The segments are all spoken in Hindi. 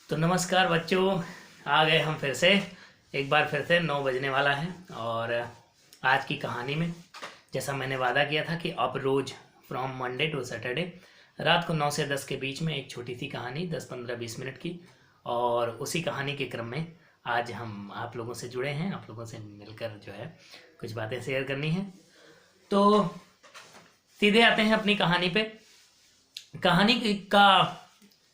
तो नमस्कार बच्चों, आ गए हम फिर से। एक बार फिर से 9 बजने वाला है और आज की कहानी में जैसा मैंने वादा किया था कि अब रोज़ फ्रॉम मंडे टू सैटरडे रात को 9 से 10 के बीच में एक छोटी सी कहानी 10-15-20 मिनट की, और उसी कहानी के क्रम में आज हम आप लोगों से जुड़े हैं। आप लोगों से मिलकर जो है कुछ बातें शेयर करनी है। तो सीधे आते हैं अपनी कहानी पे। का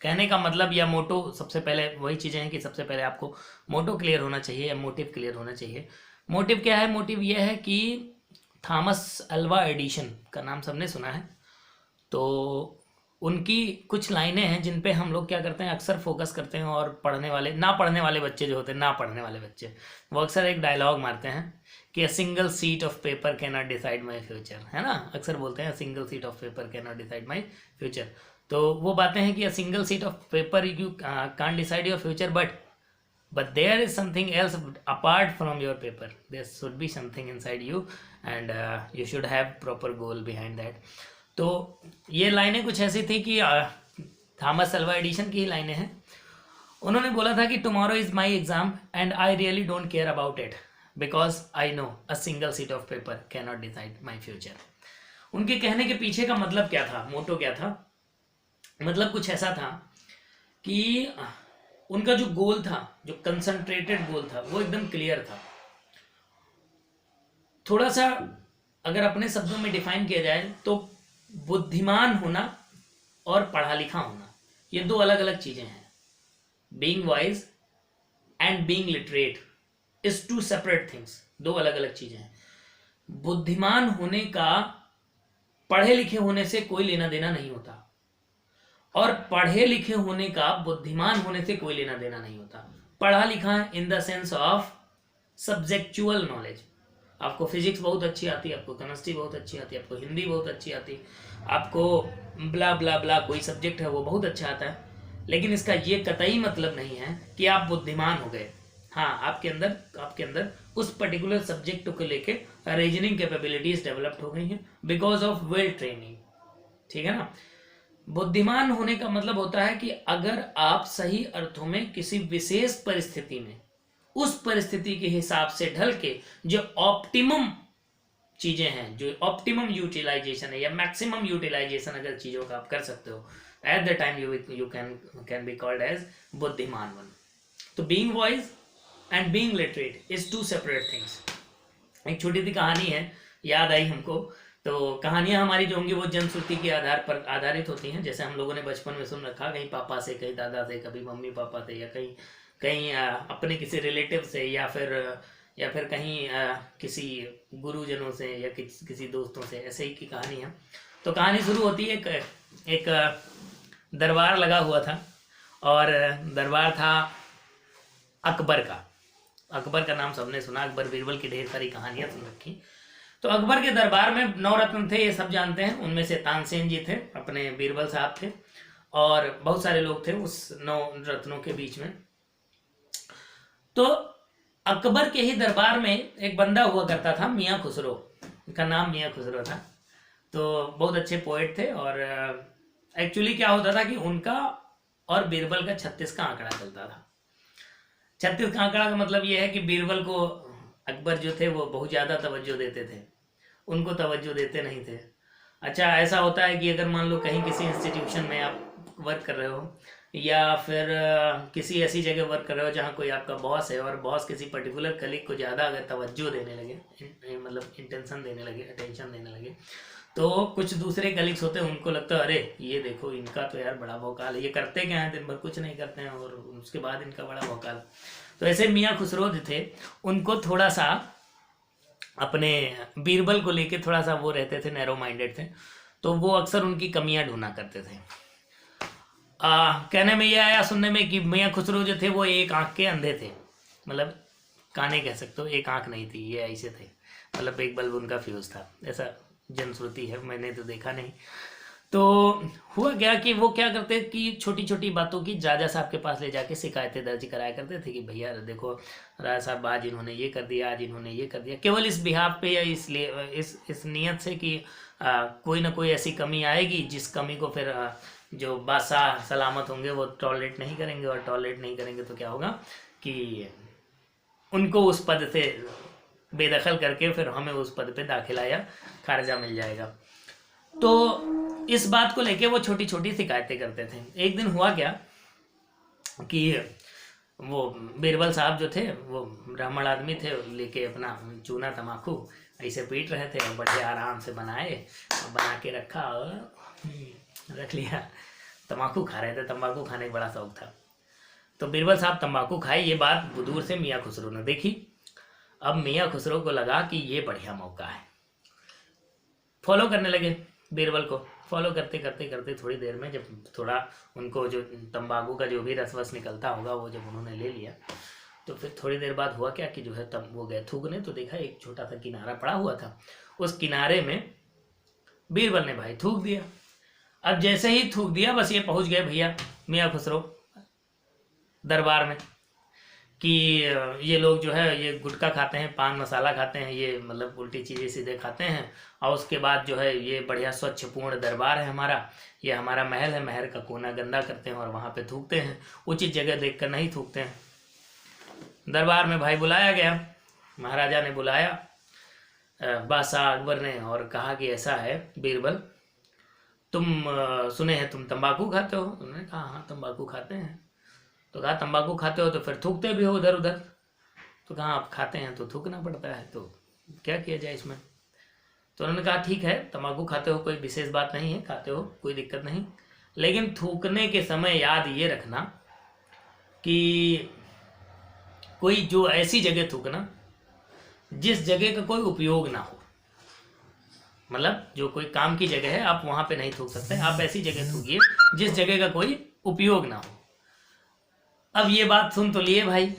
कहने का मतलब या मोटो, सबसे पहले वही चीज़ें हैं कि सबसे पहले आपको मोटो क्लियर होना चाहिए या मोटिव क्लियर होना चाहिए। मोटिव क्या है? मोटिव यह है कि थॉमस अल्वा एडिशन का नाम सबने सुना है। तो उनकी कुछ लाइनें हैं जिन पे हम लोग क्या करते हैं, अक्सर फोकस करते हैं, और ना पढ़ने वाले बच्चे जो होते हैं, ना पढ़ने वाले बच्चे, वो अक्सर एक डायलॉग मारते हैं कि a single seat of paper can not decide my future, है ना। अक्सर बोलते हैं single seat of paper can not decide my future. तो वो बातें हैं कि a single seat of paper you can't decide your future, but there is something else apart from your paper. There should be something inside you and you should have proper goal behind that. तो ये लाइनें कुछ ऐसी थी कि थॉमस अल्वा एडिशन की ही लाइनें हैं। उन्होंने बोला था कि tomorrow is my exam and I really don't care about it because I know a single seat of paper can not decide my future. उनके कहने के पीछे का मतलब क्या था, मोटो क्या था? मतलब कुछ ऐसा था कि उनका जो गोल था, जो कंसंट्रेटेड गोल था, वो एकदम क्लियर था। थोड़ा सा अगर अपने शब्दों में डिफाइन किया जाए तो बुद्धिमान होना और पढ़ा लिखा होना, ये दो अलग अलग चीजें हैं। Being wise and being literate is two separate things, दो अलग अलग चीजें हैं। बुद्धिमान होने का पढ़े लिखे होने से कोई लेना देना नहीं होता, और पढ़े लिखे होने का बुद्धिमान होने से कोई लेना देना नहीं होता। पढ़ा लिखा in the sense of subjectual knowledge. आपको फिजिक्स बहुत अच्छी आती है, आपको केमिस्ट्री बहुत अच्छी आती है, आपको हिंदी बहुत अच्छी आती है, आपको ब्ला ब्ला ब्ला कोई सब्जेक्ट है वो बहुत अच्छा आता है, लेकिन इसका ये कतई मतलब नहीं है कि आप बुद्धिमान हो गए। हाँ, आपके अंदर उस पर्टिकुलर सब्जेक्ट को लेके रीजनिंग कैपेबिलिटीज डेवलप्ड हो गई हैं बिकॉज ऑफ वेल ट्रेनिंग, ठीक है ना। बुद्धिमान होने का मतलब होता है कि अगर आप सही अर्थों में किसी विशेष परिस्थिति में उस परिस्थिति के हिसाब से ढल के जो ऑप्टिमम चीजें हैं, जो ऑप्टिमम यूटिलाइजेशन है या मैक्सिमम यूटिलाइजेशन अगर चीजों का आप कर सकते हो, at the time you can be called as बुद्धिमान वन। तो being wise and being literate is two separate things. एक छोटी सी कहानी है, याद आई हमको। तो कहानियां हमारी जो होंगी वो जनश्रुति के आधार पर आधारित होती हैं। जैसे हम लोगों ने बचपन में सुन रखा, कहीं पापा से, कहीं दादा से, कभी मम्मी पापा से, या कहीं कहीं अपने किसी रिलेटिव से, या फिर कहीं किसी गुरुजनों से, या किसी दोस्तों से, ऐसे ही की कहानी है। तो कहानी शुरू होती है, एक दरबार लगा हुआ था, और दरबार था अकबर का। अकबर का नाम सबने सुना, अकबर बीरबल की ढेर सारी कहानियां सुन रखी। तो अकबर के दरबार में 9 रत्न थे, ये सब जानते हैं। उनमें से तानसेन जी थे, अपने बीरबल साहब थे, और बहुत सारे लोग थे उस 9 रत्नों के बीच में। तो अकबर के ही दरबार में एक बंदा हुआ करता था, मियाँ खुसरो। उनका नाम मियाँ खुसरो था। तो बहुत अच्छे पोएट थे, और एक्चुअली क्या होता था कि उनका और बीरबल का 36 का आंकड़ा चलता था। 36 का आंकड़ा का मतलब ये है कि बीरबल को अकबर जो थे वो बहुत ज़्यादा तवज्जो देते थे, उनको तवज्जो देते नहीं थे। अच्छा, ऐसा होता है कि अगर मान लो कहीं किसी इंस्टीट्यूशन में आप वर्क कर रहे हो, या फिर किसी ऐसी जगह वर्क कर रहे हो जहाँ कोई आपका बॉस है, और बॉस किसी पर्टिकुलर कलीग को ज़्यादा अगर तवज्जो देने लगे, मतलब इंटेंशन देने लगे, अटेंशन देने लगे, तो कुछ दूसरे कलीग्स होते हैं, उनको लगता है अरे ये देखो इनका तो यार बड़ा भौकाल है, ये करते क्या है, दिन भर कुछ नहीं करते हैं, और उसके बाद इनका बड़ा भौकाल। तो ऐसे मियाँ खुसरो थे, उनको थोड़ा सा अपने बीरबल को लेके थोड़ा सा वो रहते थे, नैरो माइंडेड थे। तो वो अक्सर उनकी कमियां ढूंढा करते थे। कहने में ये आया, सुनने में, कि मियाँ खुसरो जो थे वो एक आंख के अंधे थे, मतलब काने कह सकते हो, एक आंख नहीं थी, ये ऐसे थे, मतलब एक बल्ब उनका फ्यूज था, ऐसा जनश्रुति है, मैंने तो देखा नहीं। तो हुआ क्या कि वो क्या करते कि छोटी छोटी बातों की राजा साहब के पास ले जाके शिकायतें दर्ज कराया करते थे कि भैया देखो राजा साहब आज इन्होंने ये कर दिया, आज इन्होंने ये कर दिया, केवल इस बिहाफ पे, या इसलिए इस नियत से कि कोई ना कोई ऐसी कमी आएगी जिस कमी को फिर जो बादशाह सलामत होंगे वो टॉलरेट नहीं करेंगे, और टॉलरेट नहीं करेंगे तो क्या होगा कि उनको उस पद से बेदखल करके फिर हमें उस पद पे दाखिला या खारिजा मिल जाएगा। तो इस बात को लेके वो छोटी छोटी शिकायतें करते थे। एक दिन हुआ क्या कि वो बीरबल साहब जो थे वो ब्राह्मण आदमी थे, लेके अपना चूना तम्बाकू ऐसे पीट रहे थे, और बढ़िया आराम से बनाए और बना के रखा और रख लिया। तम्बाकू खा रहे थे, तम्बाकू खाने का बड़ा शौक था। तो बीरबल साहब तम्बाकू खाए, ये बात दूर से मियाँ खुसरो ने देखी। अब मियाँ खुसरो को लगा कि ये बढ़िया मौका है, फॉलो करने लगे बीरबल को। फॉलो करते करते करते थोड़ी देर में जब थोड़ा उनको जो तंबाकू का जो भी रस वस निकलता होगा वो जब उन्होंने ले लिया, तो फिर थोड़ी देर बाद हुआ क्या कि जो है तब वो गए थूकने, तो देखा एक छोटा सा किनारा पड़ा हुआ था, उस किनारे में बीरबल ने भाई थूक दिया। अब जैसे ही थूक दिया बस ये पहुंच गए भैया मियाँ खुसरो दरबार में कि ये लोग जो है ये गुटखा खाते हैं, पान मसाला खाते हैं, ये मतलब उल्टी चीज़ें सीधे खाते हैं, और उसके बाद जो है ये बढ़िया स्वच्छ पूर्ण दरबार है हमारा, ये हमारा महल है, महल का कोना गंदा करते हैं और वहाँ पे थूकते हैं, उचित जगह देखकर नहीं थूकते हैं। दरबार में भाई बुलाया गया, महाराजा ने बुलाया बादशाह अकबर ने, और कहा कि ऐसा है बीरबल, तुम सुने हैं तुम तंबाकू खाते हो। उन्होंने कहा हाँ तंबाकू खाते हैं। तो कहा तंबाकू खाते हो तो फिर थूकते भी हो उधर उधर। तो कहा आप खाते हैं तो थूकना पड़ता है, तो क्या किया जाए इसमें। तो उन्होंने कहा ठीक है तंबाकू खाते हो, कोई विशेष बात नहीं है, खाते हो कोई दिक्कत नहीं, लेकिन थूकने के समय याद ये रखना कि कोई जो ऐसी जगह थूकना जिस जगह का कोई उपयोग ना हो, मतलब जो कोई काम की जगह है आप वहां पे नहीं थूक सकते, आप ऐसी जगह थूकिए जिस जगह का कोई उपयोग ना हो। अब ये बात सुन तो लिए भाई।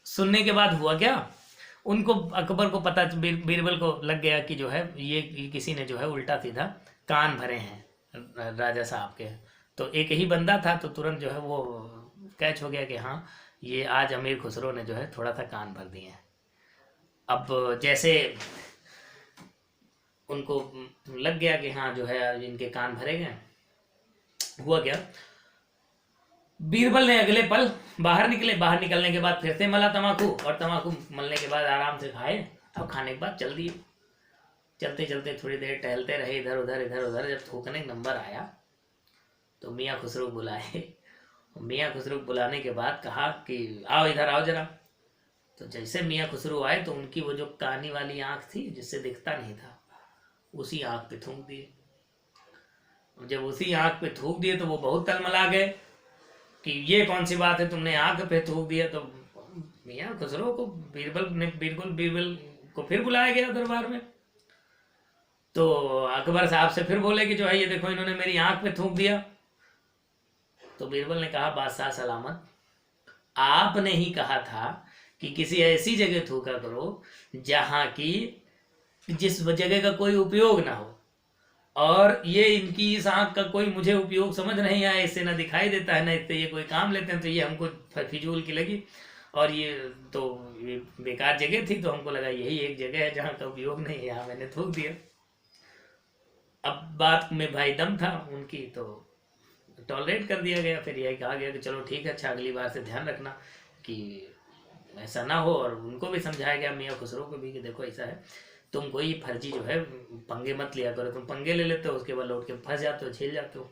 सुनने के बाद हुआ क्या, उनको अकबर को पता, बीरबल को लग गया कि जो है ये किसी ने जो है उल्टा सीधा कान भरे हैं राजा साहब के। तो एक ही बंदा था तो तुरंत जो है वो कैच हो गया कि हाँ ये आज अमीर खुसरो ने जो है थोड़ा सा कान भर दिए हैं। अब जैसे उनको लग गया कि हाँ जो है इनके कान भरे गए, हुआ क्या, बीरबल ने अगले पल बाहर निकले, बाहर निकलने के बाद फिर से मला तम्बाकू, और तम्बाकू मलने के बाद आराम से खाए, अब खाने के बाद चल दिए। चलते चलते थोड़ी देर टहलते रहे इधर उधर इधर उधर, जब थूकने का नंबर आया तो मियाँ खुसरो बुलाए। मियाँ खुसरो बुलाने के बाद कहा कि आओ इधर आओ जरा। तो जैसे मियाँ खुसरो आए तो उनकी वो जो कानी वाली आँख थी जिससे दिखता नहीं था, उसी आँख पे थूक दिए। जब उसी आँख पे थूक दिए तो वो बहुत तलमला गए कि ये कौन सी बात है, तुमने आँख पे थूक दिया। तो मियाँ खुसरो को बीरबल को फिर बुलाया गया दरबार में। तो अकबर साहब से फिर बोले कि जो है ये देखो इन्होंने मेरी आँख पे थूक दिया। तो बीरबल ने कहा बादशाह सलामत, आपने ही कहा था कि किसी ऐसी जगह थूका करो जहाँ की जिस जगह का कोई उपयोग ना हो, और ये इनकी इस आँख का कोई मुझे उपयोग समझ नहीं आया, इससे ना दिखाई देता है ना इससे ये कोई काम लेते हैं, तो ये हमको फिजूल की लगी, और ये तो ये बेकार जगह थी, तो हमको लगा यही एक जगह है जहाँ का उपयोग नहीं है, यहाँ मैंने थूक दिया। अब बात में भाई दम था उनकी, तो टॉलरेट कर दिया गया। फिर यही कहा गया कि चलो ठीक है, अच्छा अगली बार से ध्यान रखना कि ऐसा ना हो, और उनको भी समझाया गया मियाँ खुसरो को भी कि देखो ऐसा है, तुम कोई फर्जी जो है पंगे मत लिया करो, तुम पंगे ले लेते हो उसके बाद लौट के फंस जाते हो, झेल जाते हो।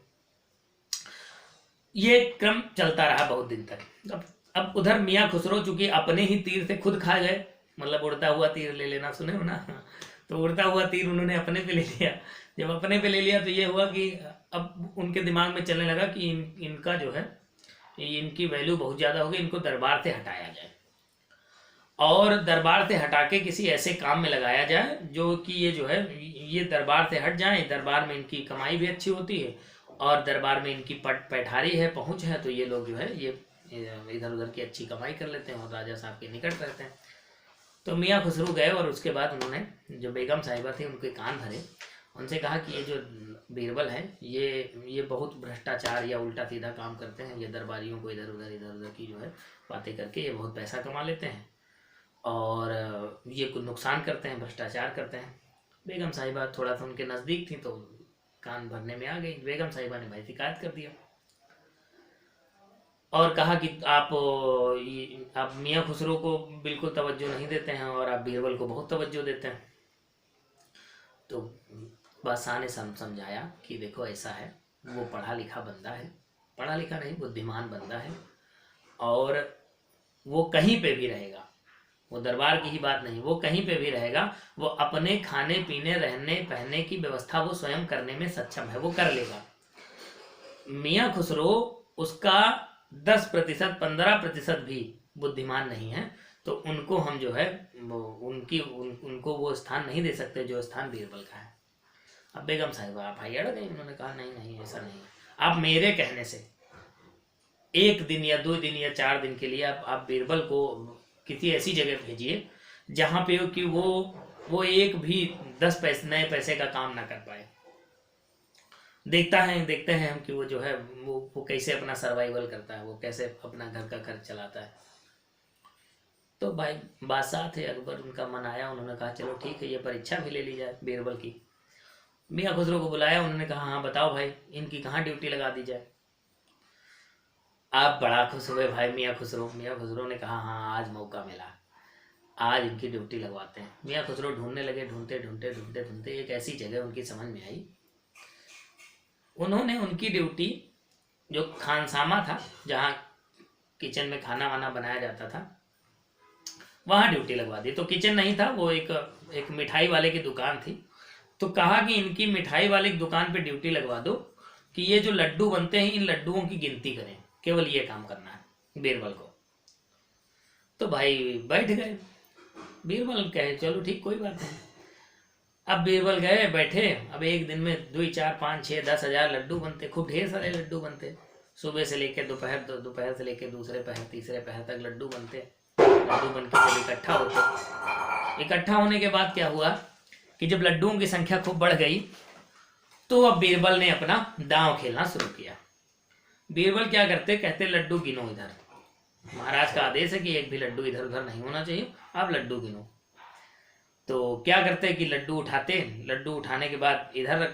ये क्रम चलता रहा बहुत दिन तक। अब उधर मियाँ खुसरो चूंकि अपने ही तीर से खुद खा गए, मतलब उड़ता हुआ तीर ले लेना, सुने हो ना, तो उड़ता हुआ तीर उन्होंने अपने पे ले लिया। जब अपने पे ले लिया तो ये हुआ कि अब उनके दिमाग में चलने लगा कि इनका जो है इनकी वैल्यू बहुत ज़्यादा होगी, इनको दरबार से हटाया जाए, और दरबार से हटा के किसी ऐसे काम में लगाया जाए जो कि ये जो है ये दरबार से हट जाए, दरबार में इनकी कमाई भी अच्छी होती है, और दरबार में इनकी पैठारी है, पहुंच है, तो ये लोग जो है ये इधर उधर की अच्छी कमाई कर लेते हैं और राजा साहब के निकट रहते हैं। तो मियाँ खुसरो गए और उसके बाद उन्होंने जो बेगम साहिबा थी उनके कान भरे, उनसे कहा कि ये जो बीरबल है ये बहुत भ्रष्टाचार या उल्टा सीधा काम करते हैं, ये दरबारियों को इधर उधर की जो है बातें करके ये बहुत पैसा कमा लेते हैं, और ये कुछ नुकसान करते हैं, भ्रष्टाचार करते हैं। बेगम साहिबा थोड़ा सा उनके नज़दीक थी तो कान भरने में आ गई। बेगम साहिबा ने भाई शिकायत कर दिया और कहा कि आप मियाँ खुसरो को बिल्कुल तवज्जो नहीं देते हैं और आप बीरबल को बहुत तवज्जो देते हैं। तो बादशाह ने समझाया कि देखो ऐसा है, वो पढ़ा लिखा बंदा है, पढ़ा लिखा नहीं बुद्धिमान बंदा है, और वो कहीं पे भी रहेगा, वो दरबार की ही बात नहीं, वो कहीं पे भी रहेगा, वो अपने खाने पीने रहने पहनने की व्यवस्था वो स्वयं करने में सक्षम है, वो कर लेगा। मियाँ खुसरो उसका 10% 15% भी बुद्धिमान नहीं है, तो उनको हम जो है उनको वो स्थान नहीं दे सकते जो स्थान बीरबल का है। अब बेगम साहिबा भाई अड़ गई, उन्होंने कहा नहीं नहीं ऐसा नहीं है, आप मेरे कहने से 1 दिन या 2 दिन या 4 दिन के लिए आप बीरबल को किसी ऐसी जगह भेजिए जहाँ पे कि वो एक भी 10 पैसे नए पैसे का काम ना कर पाए। देखते हैं हम कि वो जो है वो कैसे अपना सर्वाइवल करता है, वो कैसे अपना घर का खर्च चलाता है। तो भाई बादशाह थे अकबर, उनका मन आया, उन्होंने कहा चलो ठीक है, ये परीक्षा भी ले ली जाए बीरबल की। मियाँ खुसरो को बुलाया, उन्होंने कहा हाँ बताओ भाई इनकी कहाँ ड्यूटी लगा दी जाए। आप बड़ा खुश हुए भाई मियाँ खुसरो ने कहा हाँ आज मौका मिला, आज इनकी ड्यूटी लगवाते हैं। मियाँ खुसरो ढूंढने लगे, ढूंढते एक ऐसी जगह उनकी समझ में आई। उन्होंने उनकी ड्यूटी जो खानसामा था, जहाँ किचन में खाना वाना बनाया जाता था, वहाँ ड्यूटी लगवा दी। तो किचन नहीं था, वो एक मिठाई वाले की दुकान थी। तो कहा कि इनकी मिठाई वाले की दुकान पे ड्यूटी लगवा दो कि ये जो लड्डू बनते हैं इन लड्डुओं की गिनती करें, केवल ये काम करना है बीरबल को। तो भाई बैठ गए, बीरबल कहे चलो ठीक कोई बात नहीं। अब बीरबल गए बैठे, अब एक दिन में 2 4 5 6 10 हजार लड्डू बनते, खूब ढेर सारे लड्डू बनते। सुबह से लेकर दोपहर से लेकर दूसरे पहर तीसरे पहर तक लड्डू बनते। लड्डू बन के सब इकट्ठा होते। इकट्ठा होने के बाद क्या हुआ कि जब लड्डुओं की संख्या खूब बढ़ गई तो अब बीरबल ने अपना दांव खेलना शुरू किया। बीरबल क्या करते, कहते लड्डू गिनो इधर, महाराज का आदेश है कि एक भी लड्डू इधर उधर नहीं होना चाहिए, आप लड्डू गिनो। तो क्या करते कि लड्डू उठाते, लड्डू उठाने के बाद इधर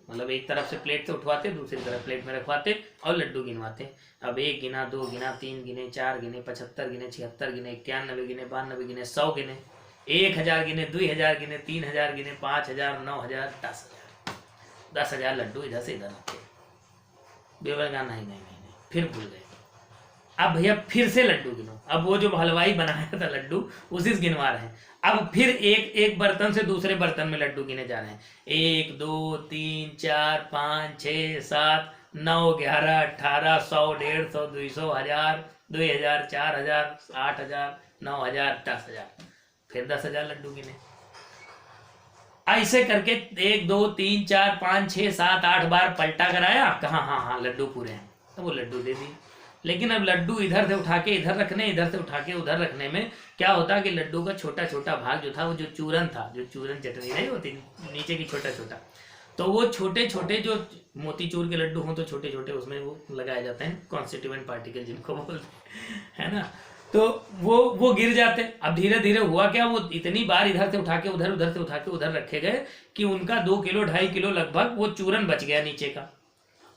मतलब एक तरफ से प्लेट से उठवाते, दूसरी तरफ प्लेट में रखवाते और लड्डू गिनवाते। अब 1 गिना, 2 गिना, 3 गिने, 4 गिने, 75 गिने, 76 गिने, 91 गिने, 92 गिने, 100 गिने, 1000 गिने, 2000 गिने, 3000 गिने, 5000, 9000, 10,000, 10,000 लड्डू इधर से इधर रखे। बीरबल कहा नहीं नहीं नहीं नहीं, फिर भूल गए। अब भैया फिर से लड्डू गिनो। अब वो जो हलवाई बनाया था लड्डू उसी से गिनवा रहे हैं। अब फिर एक बर्तन से दूसरे बर्तन में लड्डू गिने जा रहे हैं। 1 2 3 4 5 6 7 9 11 18 100 150 200 1000 2000 4000 8000 9000 10,000, फिर 10,000 लड्डू गिने। ऐसे करके 1 2 3 4 5 6 7 8 बार पलटा कराया, कहा हाँ हाँ लड्डू पूरे हैं, तो वो लड्डू दे दिए। लेकिन अब लड्डू इधर से उठा के इधर रखने, इधर से उठा के उधर रखने में क्या होता कि लड्डू का छोटा छोटा भाग जो था, वो जो चूरन था, जो चूरन चटनी नहीं होती नीचे की छोटा छोटा, तो वो छोटे छोटे जो मोतीचूर के लड्डू हों तो छोटे छोटे उसमें वो लगाए जाते हैं, कॉन्स्टिट्यूएंट पार्टिकल जिनको बोलते हैं ना, तो वो गिर जाते। अब धीरे धीरे हुआ क्या, वो इतनी बार इधर से उठा के उधर, उधर से उठा के उधर रखे गए कि उनका 2 किलो 2.5 किलो लगभग वो चूरन बच गया नीचे का।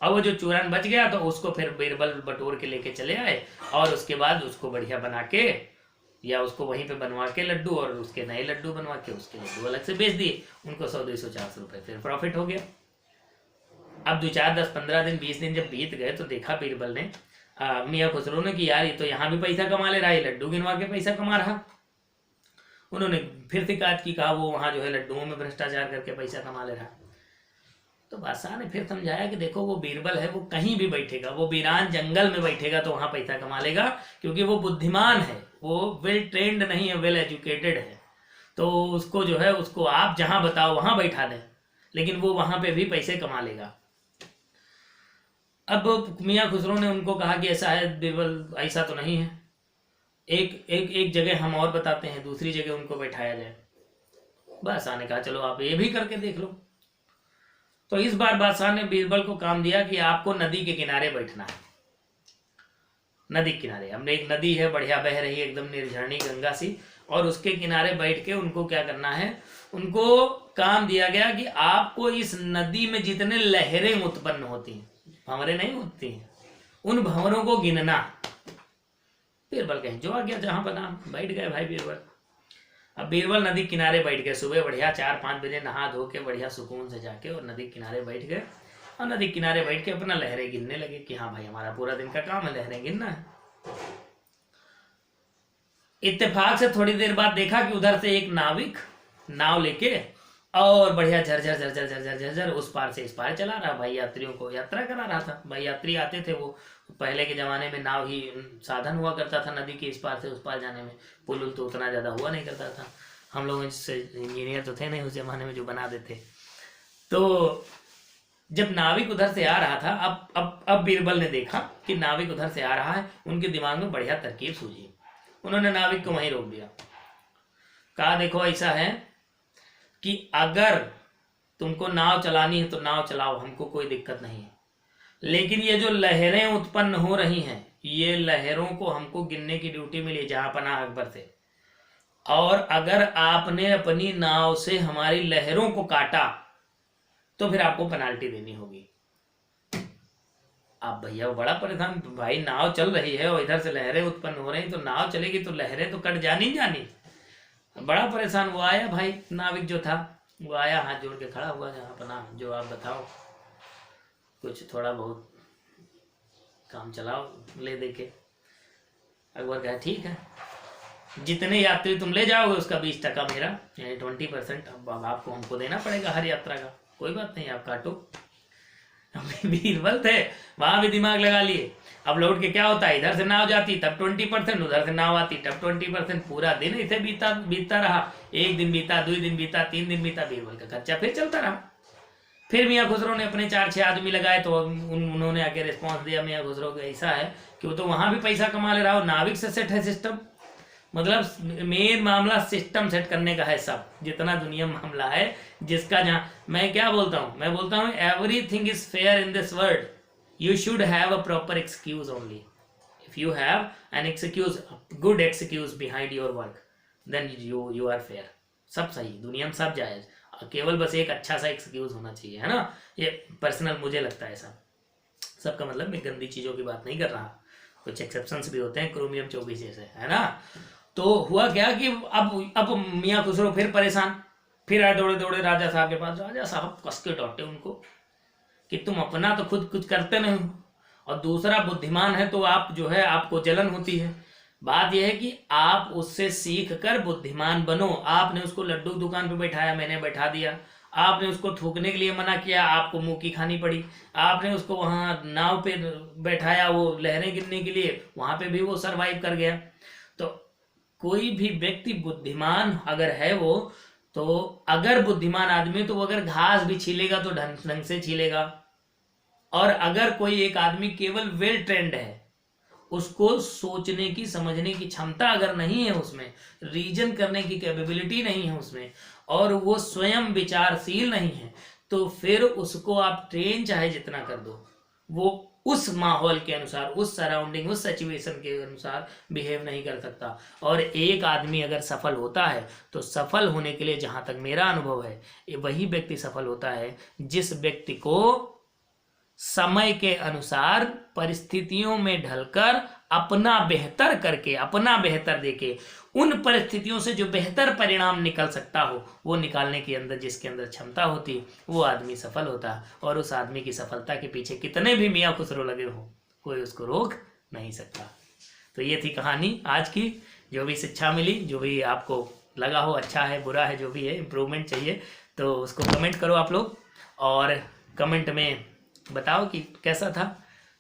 अब वो जो चूरन बच गया तो उसको फिर बीरबल बटोर के लेके चले आए और उसके बाद उसको बढ़िया बना के या उसको वहीं पे बनवा के लड्डू और उसके नए लड्डू बनवा के उसके लड्डू अलग से बेच दिए। उनको 100 200 400 रुपये फिर प्रॉफिट हो गया। अब 2 4 10 15 दिन 20 दिन जब बीत गए तो देखा बीरबल ने मियाँ खुसरो ने कि यार ये तो यहाँ भी पैसा कमा ले रहा है, लड्डू गिनवा के पैसा कमा रहा। उन्होंने फिर शिकायत की, कहा वो वहाँ जो है लड्डुओं में भ्रष्टाचार करके पैसा कमा ले रहा। तो बादशाह ने फिर समझाया कि देखो वो बीरबल है, वो कहीं भी बैठेगा, वो वीरान जंगल में बैठेगा तो वहाँ पैसा कमा लेगा, क्योंकि वो बुद्धिमान है, वो वेल ट्रेंड नहीं है, वेल एजुकेटेड है। तो उसको जो है उसको आप जहाँ बताओ वहाँ बैठा दें, लेकिन वो वहाँ पे भी पैसे कमा लेगा। अब मियाँ खुसरो ने उनको कहा कि ऐसा है बीरबल, ऐसा तो नहीं है, एक जगह हम और बताते हैं, दूसरी जगह उनको बैठाया जाए। बादशाह ने कहा चलो आप ये भी करके देख लो। तो इस बार बादशाह ने बीरबल को काम दिया कि आपको नदी के किनारे बैठना है। नदी किनारे, हमने एक नदी है बढ़िया बह रही है एकदम निर्झरणी गंगा सी, और उसके किनारे बैठ के उनको क्या करना है, उनको काम दिया गया कि आपको इस नदी में जितने लहरें उत्पन्न होती हैं, भंवरें नहीं होती हैं, उन भंवरों को गिनना। बीरबल कहें जो आ गया जहां बना, बैठ गए भाई बीरबल। अब बीरबल नदी किनारे बैठ गए, सुबह बढ़िया 4-5 बजे नहा धो के बढ़िया सुकून से जाके और नदी किनारे बैठ गए, और नदी किनारे बैठ के अपना लहरें गिनने लगे कि हाँ भाई हमारा पूरा दिन का काम है लहरें गिनना है। इत्तेफाक से थोड़ी देर बाद देखा कि उधर से एक नाविक नाव लेके और बढ़िया झरझर झरझर झरझर झरझर उस पार से इस पार चला रहा, भाई यात्रियों को यात्रा करा रहा था। भाई यात्री आते थे, वो पहले के ज़माने में नाव ही साधन हुआ करता था नदी के इस पार से उस पार जाने में, पुल तो उतना ज़्यादा हुआ नहीं करता था। हम लोग इससे इंजीनियर तो थे नहीं उस ज़माने में जो बना देते। तो जब नाविक उधर से आ रहा था, अब बीरबल ने देखा कि नाविक उधर से आ रहा है, उनके दिमाग में बढ़िया तरकीब सूझी। उन्होंने नाविक को वहीं रोक दिया, कहा देखो ऐसा है कि अगर तुमको नाव चलानी है तो नाव चलाओ, हमको कोई दिक्कत नहीं है, लेकिन ये जो लहरें उत्पन्न हो रही हैं, ये लहरों को हमको गिनने की ड्यूटी मिली जहांपनाह अकबर से, और अगर आपने अपनी नाव से हमारी लहरों को काटा तो फिर आपको पेनाल्टी देनी होगी। आप भैया बड़ा परेशान, भाई नाव चल रही है और इधर से लहरें उत्पन्न हो रही, तो नाव चलेगी तो लहरें तो कट जानी जानी। बड़ा परेशान वो आया भाई, नाविक जो था वो आया, हाथ जोड़ के खड़ा हुआ, जहाँ पना जो आप बताओ, कुछ थोड़ा बहुत काम चलाओ ले दे के। अकबर कहा ठीक है, जितने यात्री तुम ले जाओगे उसका 20% मेरा, यानी 20% अब आपको हमको देना पड़ेगा हर यात्रा का। कोई बात नहीं, आप काटो। बीरबल थे, वहां भी दिमाग लगा लिए। अब लौट के क्या होता है, इधर से नाव जाती तब 20%, उधर से नाव आती तब 20%, पूरा दिन इसे बीतता रहा। 1 दिन बीता, 2 दिन बीता, 3 दिन बीता, बीरबल का खर्चा फिर चलता रहा। फिर मियाँ खुसरो ने अपने 4-6 आदमी लगाए, तो उन्होंने आके रिस्पॉन्स दिया मियाँ खुसरो को ऐसा है कि वो तो वहां भी पैसा कमा ले रहा हो, नाविक से सेट है सिस्टम। मतलब मेन मामला सिस्टम सेट करने का है, सब जितना दुनिया मामला है जिसका जहाँ, मैं क्या बोलता हूँ, मैं बोलता हूँ everything is fair in this world, you should have a proper excuse only. If you have an excuse, good excuse behind your work, then you are fair. सब सही, दुनिया में सब जायज, केवल बस एक अच्छा सा एक्सक्यूज होना चाहिए, है ना। ये पर्सनल मुझे लगता है ऐसा। सबका मतलब मैं गंदी चीज़ों की बात नहीं कर रहा, कुछ एक्सेप्शंस भी होते हैं, क्रोमियम 24 जैसे, है ना। तो हुआ क्या कि अब मियाँ खुसरो फिर परेशान, फिर आए दौड़े दौड़े राजा साहब के पास। राजा साहब कस के डांटे उनको कि तुम अपना तो खुद कुछ करते नहीं हो, और दूसरा बुद्धिमान है तो आप जो है आपको जलन होती है। बात यह है कि आप उससे सीख कर बुद्धिमान बनो। आपने उसको लड्डू दुकान पे बैठाया, मैंने बैठा दिया। आपने उसको थूकने के लिए मना किया, आपको मुंह की खानी पड़ी। आपने उसको वहाँ नाव पे बैठाया वो लहरें गिनने के लिए, वहाँ पे भी वो सरवाइव कर गया। तो कोई भी व्यक्ति बुद्धिमान अगर है वो, तो अगर बुद्धिमान आदमी तो वो अगर घास भी छीलेगा तो ढंग से छीलेगा। और अगर कोई एक आदमी केवल वेल ट्रेंड है, उसको सोचने की समझने की क्षमता अगर नहीं है, उसमें रीजन करने की कैपेबिलिटी नहीं है उसमें, और वो स्वयं विचारशील नहीं है, तो फिर उसको आप ट्रेन चाहे जितना कर दो, वो उस माहौल के अनुसार, उस सराउंडिंग, उस सिचुएशन के अनुसार बिहेव नहीं कर सकता। और एक आदमी अगर सफल होता है तो सफल होने के लिए, जहाँ तक मेरा अनुभव है, वही व्यक्ति सफल होता है जिस व्यक्ति को समय के अनुसार परिस्थितियों में ढलकर अपना बेहतर करके, अपना बेहतर देके, उन परिस्थितियों से जो बेहतर परिणाम निकल सकता हो वो निकालने के अंदर जिसके अंदर क्षमता होती, वो आदमी सफल होता। और उस आदमी की सफलता के पीछे कितने भी मियाँ खुसरो लगे हो, कोई उसको रोक नहीं सकता। तो ये थी कहानी आज की। जो भी शिक्षा मिली, जो भी आपको लगा हो अच्छा है बुरा है, जो भी है, इम्प्रूवमेंट चाहिए तो उसको कमेंट करो आप लोग, और कमेंट में बताओ कि कैसा था,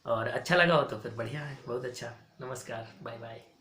और अच्छा लगा हो तो फिर बढ़िया है, बहुत अच्छा। नमस्कार, बाय बाय।